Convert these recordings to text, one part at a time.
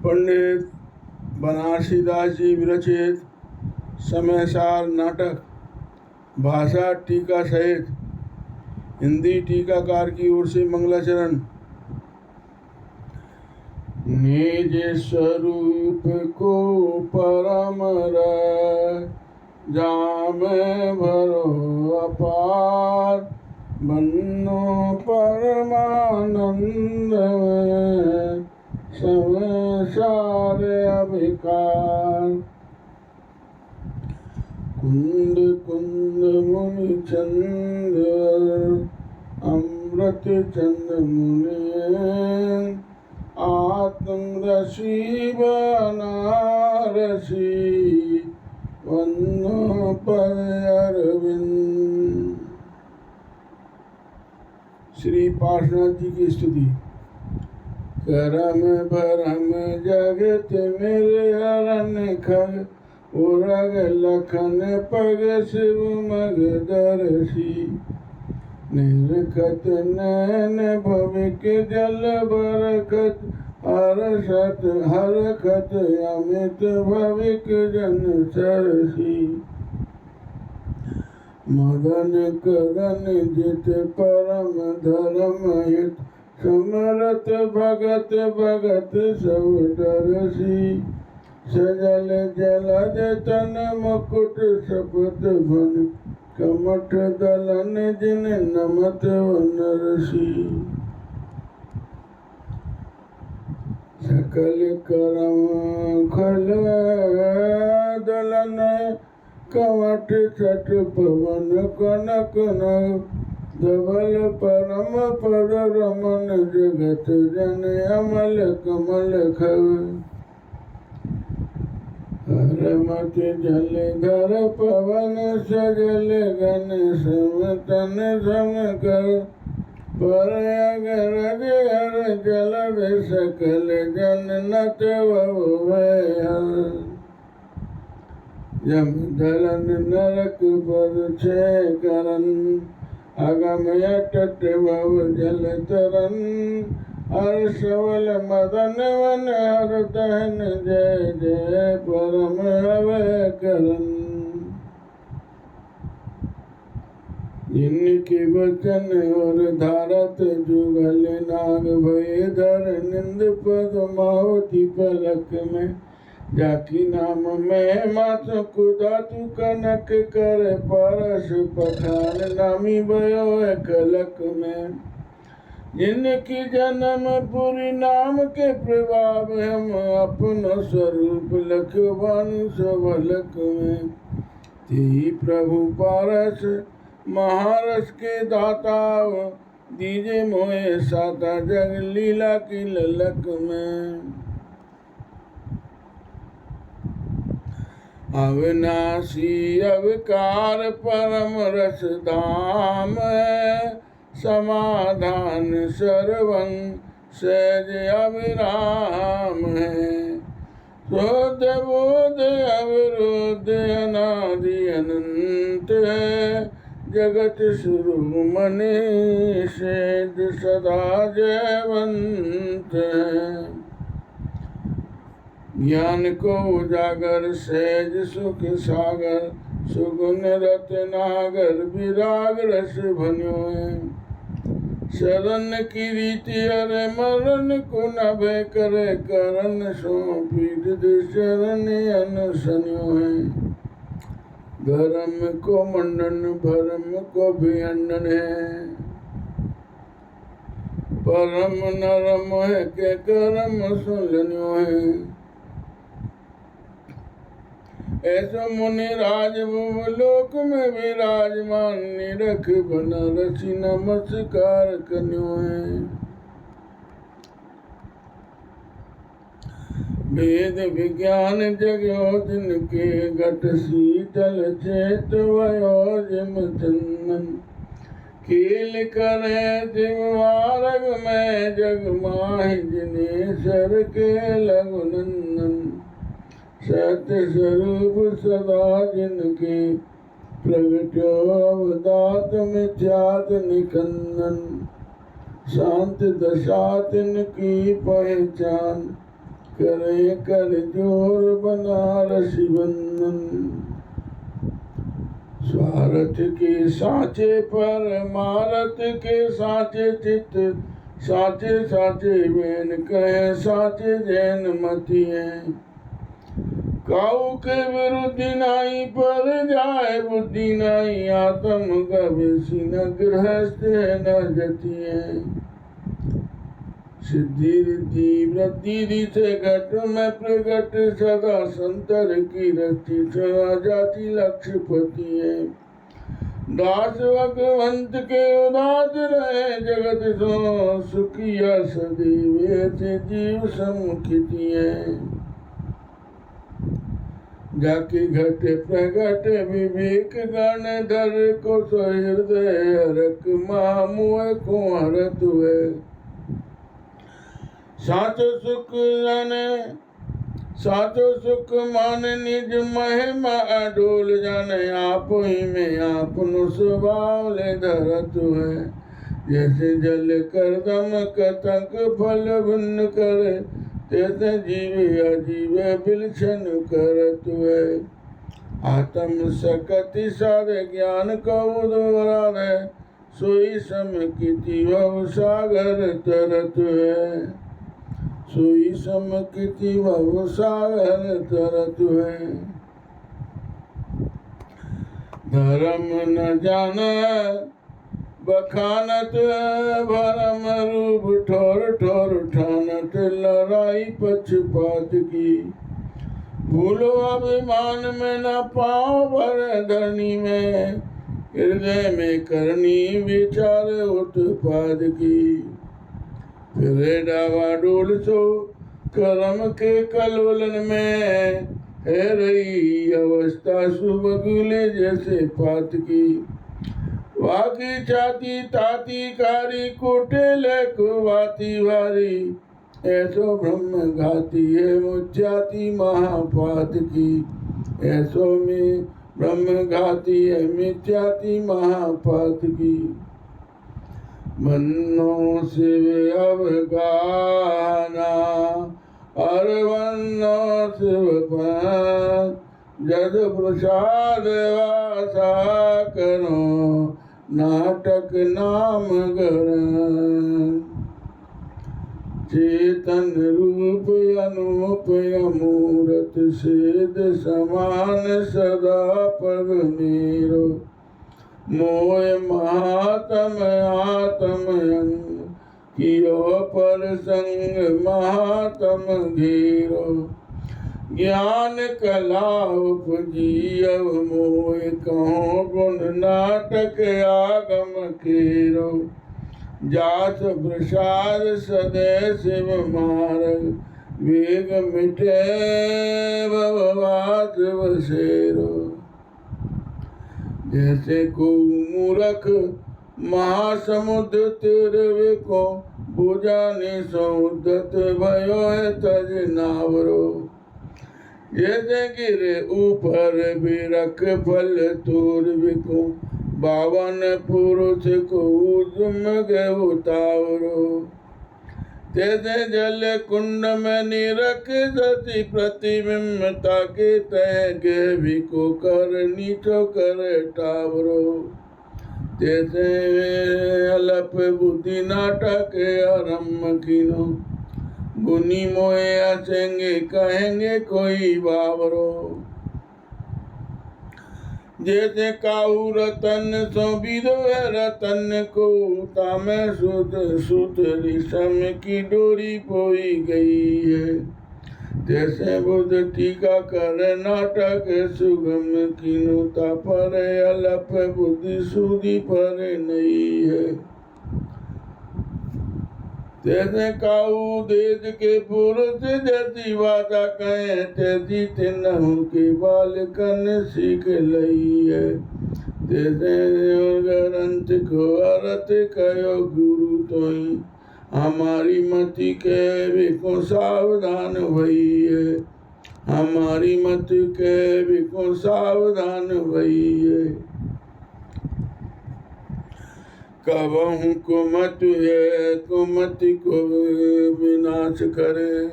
पंडित बनारसीदास जी विरचित समयसार नाटक भाषा टीका सहित हिंदी टीकाकार की ओर से मंगलाचरण। निज स्वरूप को परम जाम भरो अपार, बन्नो परमानंद संसार अभिकार। कुंद कुंद मुनि चंद अमृत चंद मुनि, आत्म रसी बनारसी वंदो पर अरविंद। श्री पार्श्वनाथ जी की स्तुति। करम भरम जगत मेरे अरण्य खग, उरग लखन पग शिव मग दर्शी। निरखत नैन भविक जल बरखत, हरखत अमित भविक जन सरसी। मगन कगन जित परम धर्म हित, समरत भगत भगत सब डरसी। सजल जलज तन मुकुट सपत भन, कमठ दलन जिन नमत वनरसी। सकल करम खल दलन, कमठ छठ पवन कनक न। धवल परम पद रमन जगत जन, अमल कमल खग। हरमत जल धर पवन सजल गन, समतन सम कर। पर अगरज हर जल सकल जन, नत भय। जम दलन नरक पद छय करन, अगम अटट भव जल तरन। हर्षवल मदन वन हर दहन, जय जय परम अभय करन। जिनके वचन और धारत, जुगल नाग भय धर। निंद पद मावती पलक में, जाकी नाम में मात कुदातु कनक कर। परस पठान नामी भयो कलक में। जिनकी जन्म पुरी नाम के प्रभाव, हम अपनो स्वरूप लखवानु सबलक में। ती प्रभु पारस महारस के दाता, दीजे मोहे साता जग लीला की ललक में। अविनाशी अवकार परम रस धाम, समाधान सर्वं सहज अविराम है। शोध बोध अवरोध अनादि अनंत है, जगत शुरू मनीषेद सदा जयवंत है। ज्ञान को उजागर सहज सुख सागर, सुगुन रत्नागर विराग रस भन्यो है। शरण की रीति अरे मरण को न भय करे, करण सो पीठ शरण अनसन्यो है। धर्म को मंडन भरम को भी अंडन है, परम नरम है के कर्म सुनन्यो है। ऐसा मुनि राज लोक में विराजमान, निरख बनारसी नमस्कार कन्यो है। वेद विज्ञान जगयो जिनके, घट शीतल चेत वयो जिम चंदन। खेल करे दिव मार्ग में, जग माहि जिनेश्वर के लघुनंदन। सत्य स्वरूप सदा जिनके, प्रगट्यो अवदात मिथ्यात निकंदन। शांत दशा तिनकी पहचान, करे कर जोर बनारस बंधन। स्वार्थ के साँचे पर मारत के साँचे चित, साँचे साँचे बेन कहे साँचे जैन मति है। काऊ के विरुद्ध नाई पर जाए बुद्धि नाई, आत्म गवेशी न गृहस्थ न जति है। सिद्धि रिद्धि वृद्धि दिसे घट में प्रगट, सदा संतर की रचित जाति लक्ष्यपति है। दास भगवंत के उदास रहे जगत सो, सुखिया सदैव से जीव समुखिति है। जाके घट प्रगट विवेक गण धर को, सो हृदय हरक महामुह को हरत है। साचो सुख जाने साचो सुख मान निज महिमा अडोल जाने, आप ही में आपनो स्वभाव ले धरत है। जैसे जल कर दम कतक फल भिन्न करे, तैसे जीव अजीव बिलक्षण करत है। आत्म सकति सारे ज्ञान कऊ दोहरावे, सोई समकिति भव सागर तरत है। सोई समकिति भव सागर तरत है। धर्म न जाने बखानत, भरम रूप ठोर ठोर ठानत, लड़ाई पक्षपात की। भूलो अभिमान में न पाओ भर धरनी में, हृदय में करनी विचार उत्पाद की। फिर डावा डोल सो कर्म के कलोलन में, है रही अवस्था सुबगुले जैसे पात की। वाकी छाती ताती कारी, कुटिल कुवाती वारी, ऐसो ब्रह्म घाती है मुझाती महापात की। ऐसो में ब्रह्म घाती है मिथ्याति महापात की। मनो शिव अवगाना और मनो शिव पान, जद प्रसाद वासा करो नाटक नाम गण। चेतन रूप अनूप अमूर्त, सेद समान सदा पग मेरो। मोह महात्म आत्म अंग, कियो पर संग महात्म घेरो। ज्ञान कला उपजी अब मोह, कहो गुण नाटक आगम केरो। जास प्रसाद सदै शिव मार्ग, वेग मिटे भववास बसेरो। जैसे को मूर्ख महासमुद्र तीर को, बुझाने सौदत भयो है तज नावरो। जैसे गिरे ऊपर बिरख फल तूर बिको, 52 पुरुष को उद्यम के उतावरो। तैसे जल कुंड में निरख सती प्रतिबिंबता के, तय के बिको कर नीचो कर टावरो। तैसे अलप बुद्धि नाटक आरम्भ कीनो, गुनी मोए अचेंगे कहेंगे कोई बावरो। जैसे काऊ रतन सो विदो रतन को, तामे सुत सुत रेशम की डोरी पोई गई है। जैसे बुद्ध टीका कर नाटक सुगम कीनो, ता पर अलप बुद्धि सूदी पर नहीं है। तैसे काऊ देश के पुरुष जैसी वादा कहें, तैसी तिन्हु के बालकन सीख लई है। तैसे ग्रंथ को अर्थ कहो गुरु तोई, हमारी मति के बिको सावधान भई है। हमारी मति के बिको सावधान भई है। कबहु कुमत है कुमति को विनाश करे,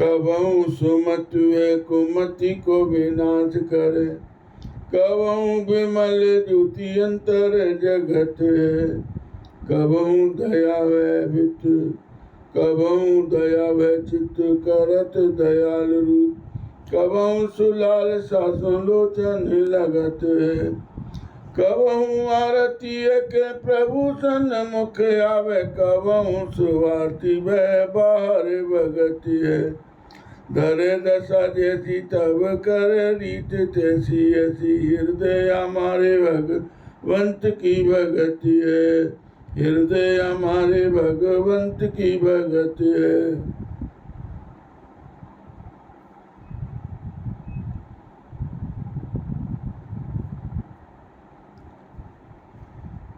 कबहु सुमत वे कुमति को विनाश करे, कबहु विमल ज्योति अंतर जगत है। कबहु दया वै वित, कबहु दया वै चित्त करत दयाल रूप, कबहु सुलाल सासों लोचन लगत है। कबहु आरती के प्रभु सन्मुख आवे, कबहु सुवार्ती वह बाहर भगत है। धरे दशा जैसी तब कर रीत तैसी, ऐसी हृदय हमारे भगवंत की भगति है, हृदय हमारे भगवंत की भगत है।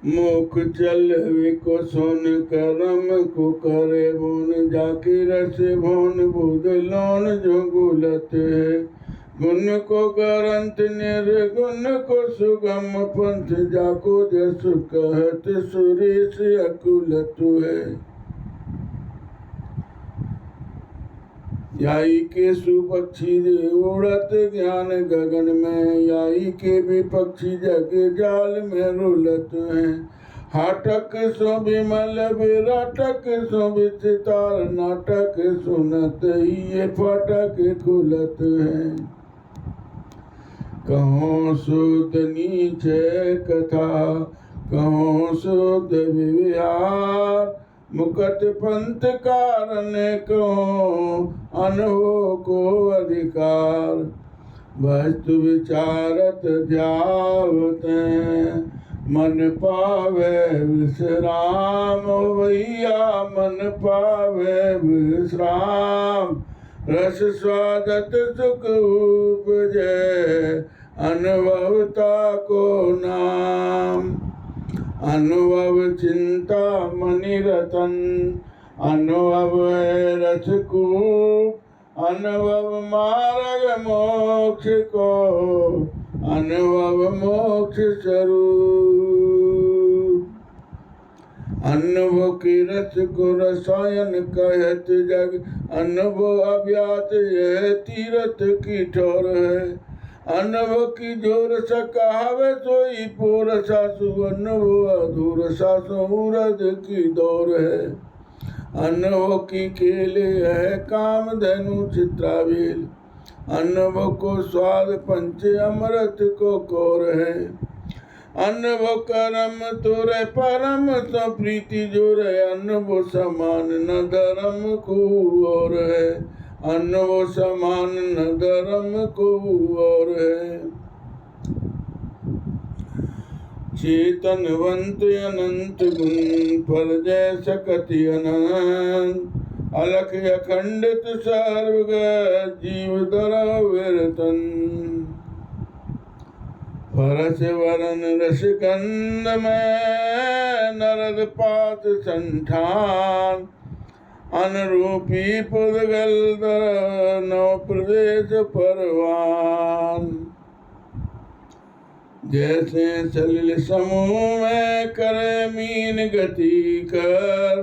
मुख चल को सोन करम को करे बोन, जाके रस भोन बुध लोन जो गुलत है। गुण को करंत निर्गुण को सुगम पंथ, जाको जस कहत सुरेश अकुलत है। याई के सुपक्षी उड़त ज्ञान गगन में, याई के विपक्षी जग जाल में रुलत हैं। हाटक सो विमल विराटक सो विचितार, नाटक सुनत ही ये फाटक खुलत हैं। कहो शुद्ध नीचे कथा, कहो शुद्ध विहार, मुकट पंथ कारण को अनुभव को अधिकार। वस्तु विचारत ध्यावत मन पावे विश्राम, भैया मन पावे विश्राम। रस स्वादत सुख उपजे, अनुभवता को नाम। अनुभव चिंता मणि रतन, अनुभव रस कूप, अनुभव मार्ग मोक्ष को, अनुभव मोक्ष स्वरूप। अनुभव की रस को रसायन कहत जग, अनुभव अव्यात यह तीरथ की ठोर है। अनुभव की जोर सा कहावे सोई पोर सासु, अनुभव अधूर सासु उरद की दौर है। अनुभव की केले है काम धनु चित्रावेल, अनुभव को स्वाद पंच अमृत को कोर है। अनुभव करम तोरे परम तो प्रीति जोर है, अनुभव समान न धर्म को और है। अनुभव समान न धर्म को और है। चेतनवंत अनंत गुण पर जय सकति अनंत, अलख अखंडित सर्वग जीव दर विरतन। परस वरन रस गंध में नरद पात संठान, अनुरूपी पुद्गल नौ प्रदेश परवान। जैसे सलिल समूह में करे मीन गति कर,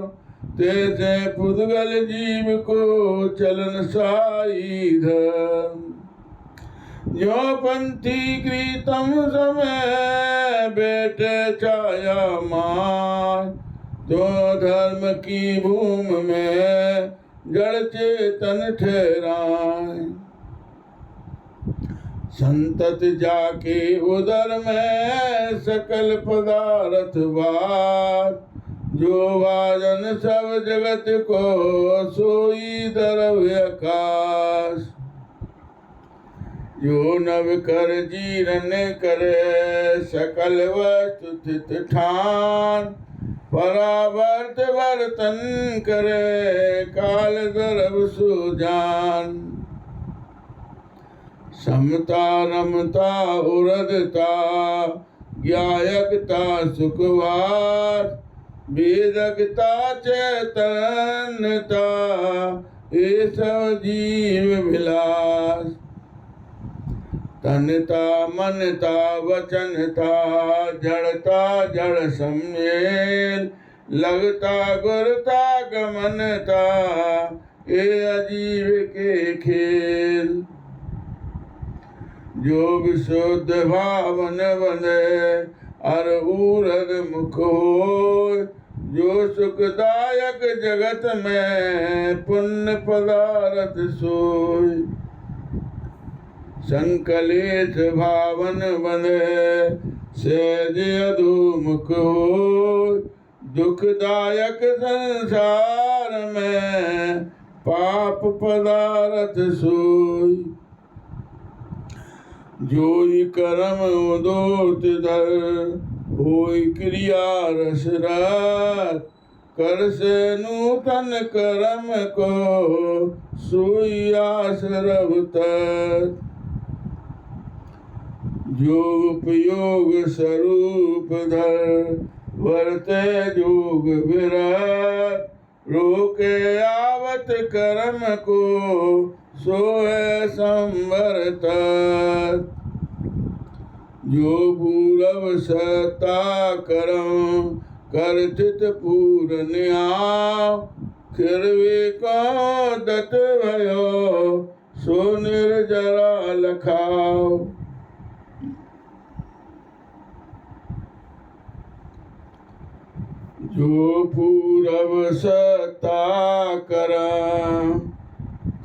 तैसे पुद्गल जीव को चलन साई धर। जो पंथी कृतम समय बैठे छाया मान, तो धर्म की भूमि में जड़ चेतन ठहराए। संतत जाके उदर में सकल पदार्थ बात, जो वाजन सब जगत को सोई द्रव्य आकाश। जो नव कर जीरन करे सकल वस्तु स्थित ठान, परावर्त वर्तन करे काल गर्भ सुजान। समता रमता उरदता ज्ञायकता सुखवास, वेदकता चैतन्यता ये सब जीव विलास। तनता मनता वचनता जड़ता जड़ सम्मेल, लगता गुरता गमनता ये अजीब के खेल। जो विशुद्ध भावन बंधे अर उरग मुख होय। जो सुखदायक जगत में पुण्य पदारथ सोय। संकलेश भावन बंधे सहज अधोमुख होय। दुखदायक संसार में पाप पदारथ सोय। जोई कर्म उदोत धर होई क्रिया रस रत। कर से नूतन कर्म को सोई आस रवतत। जो उपयोग स्वरूप धर वर्ते जोग विरत। रोके आवत कर्म को सोए संवरत। जो पूरव सता करम करथित पूर न्याव। खिरवे को दत भयो सो निर्जरा लखाव। जो पूरव सता करम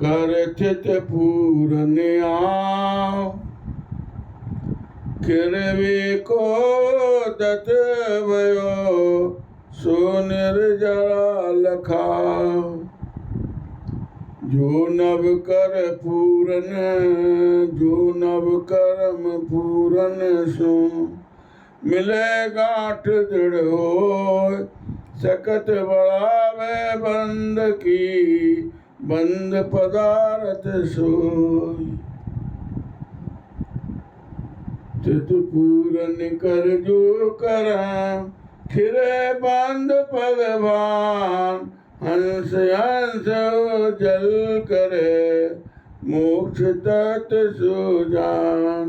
करथित पूर न्याव। खिरवे को दत भयो सो निर्जरा लखाव। जो नव कर पूरन जो नव कर्म पूरन सो मिले गांठ दृढ़ होय। सकत बढ़ावे बंद की बंद पदारथ सोय। चित पूरन कर जो करम खिरे बंद पदभान। हंस हंस जल करे मोक्ष तत् सुजान।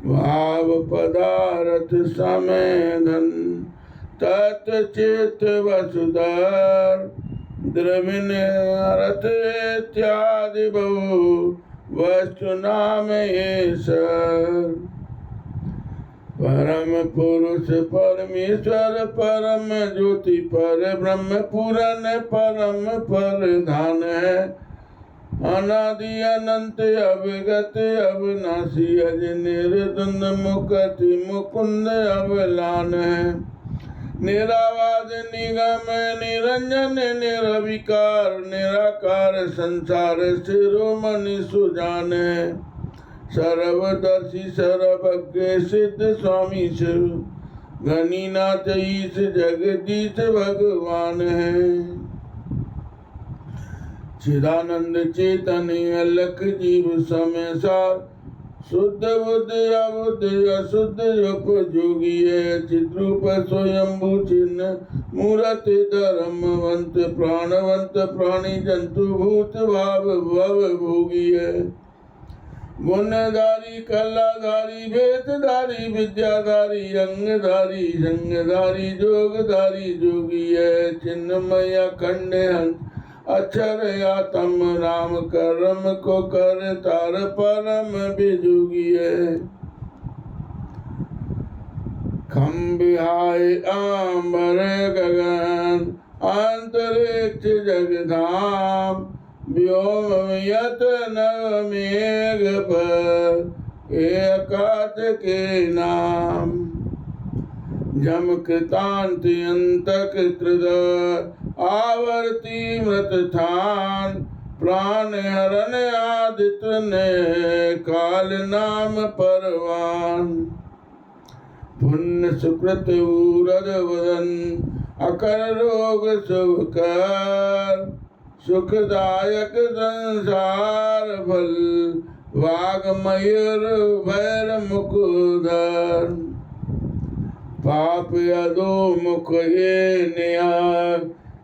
भाव पदारथ समय धन तत् चित वसुधर। द्रविण रथ इत्यादि बहु वस्तु नाम ईश्वर। परम पुरुष परमेश्वर परम ज्योति पर ब्रह्म पूरन परम प्रधान है। अनादि अनंत अविगत अविनाशी अज निर्द्वंद मुक्ति मुकुंद अवलान है। निरावाद निगम निरंजन निरविकार निराकार संसार शिरोमणि सुजान है। सर्वदर्शी सर्वज्ञ सिद्ध स्वामी शिव गणिनाथ ईश जगदीश भगवान है। चिदानंद चैतन्य अलख जीव समय सार। शुद्ध बुद्ध अबुद्ध अशुद्ध उपयोगी है। चिद्रूप स्वयंभू चिन्ह मूर्त धर्मवंत प्राणवंत प्राणी जंतु भूत भाव भव भोगी है। गुणधारी कलाधारी वेदधारी विद्याधारी अंगधारी संगधारी जोगधारी जोगी है। चिन्मय अखंड हंस अक्षर आत्म राम कर्म को कर तार परम बिजोगी है। खम बिहाय आंबर गगन अंतरिक्ष जगधाम। व्योम यत नव मेघ पर एकात के नाम। जमकृतांति अंतक त्रिद आवर्ती मृत थान। प्राण हरण आदित्य ने काल नाम परवान। पुण्य सुकृत उरद वदन अकर रोग शुभ कर। सुखदायक संसार फल वाग मयूर भैर मुकुधर। पाप अधो मुख ये निहार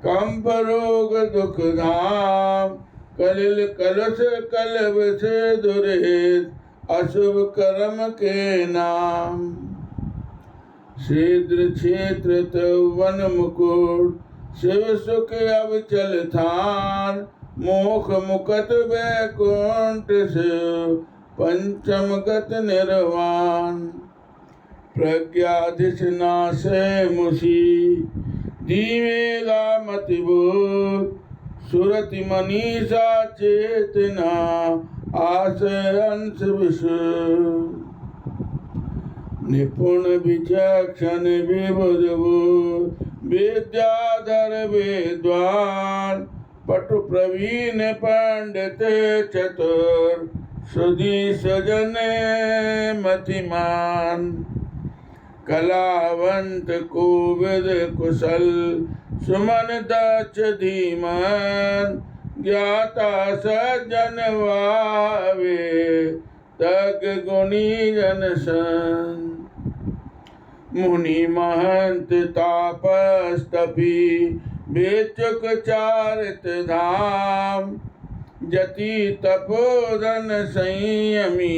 कंप रोग दुख धाम। कलिल कलश कलब से दुरित अशुभ कर्म के नाम। शीद्र क्षेत्र तवन मुकुट शिव सुख अब चल थान। मोख मुकत वैकुंठ से पंचम गत निर्वाण। प्रज्ञाधिष नासे मुसी दीवेला मतिबोध। सुरति मनीषा चेतना आशय अंश विशुद्ध। निपुण विचक्षण विबुध विद्याधर विद्वान। पटु प्रवीण पंडित चतुर सुधी सजन मतिमान। कलावंत कोविद कुशल सुमन दक्ष धीमन। ज्ञाता सज्जन वावे तज्ञ गुणी जन सन। मुनि महंत तापस्तपी बेचुक चारित धाम। जति तपोधन संयमी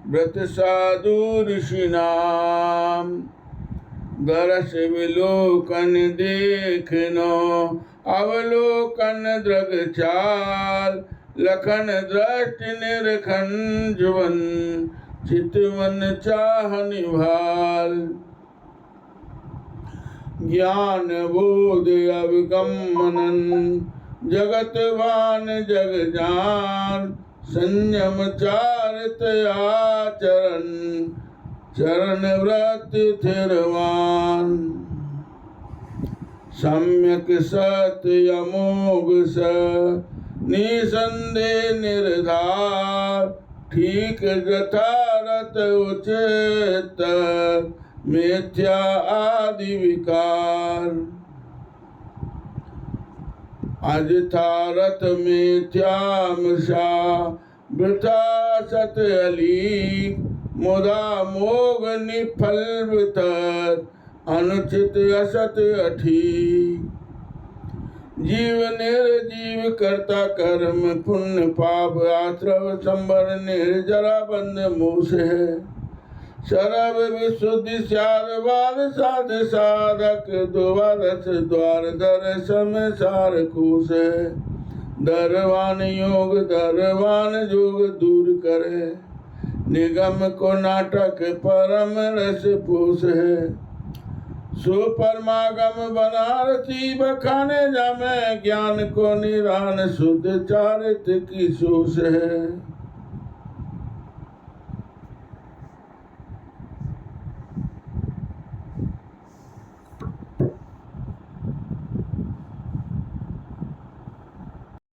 व्रत साधु ऋषि नाम। दरस विलोकन देखनो अवलोकन दृग चाल। लखन दृष्टि निरखन जुवन चितवन चाह निभाल। ज्ञान बोध अवगम मनन जगतवान जग जान। संयम चारित आचरण चरण व्रत थिरवान। सम्यक सत्य अमोघ स निसंदेह निर्धार। ठीक यथारथ उचित मिथ्या आदि विकार। अजथारथ मिथ्या मृषा वृथा सत अली। मुदा मोग निफल वृथत अनुचित असत अठी। जीव निर्जीव करता कर्म पुण्य पाप आश्रव संबर निर्जरा बंध मूस है। शरब विशुद्धि सारवाद साध साधक द्वादश द्वार दर्शन सार कुश है। दरवान योग दरवान जोग दूर करे। निगम को नाटक परम रस पूस है। सुपरमागम बनारसी बखाने जामे। ज्ञान को निरान शुद्ध चारित्र की सूस है।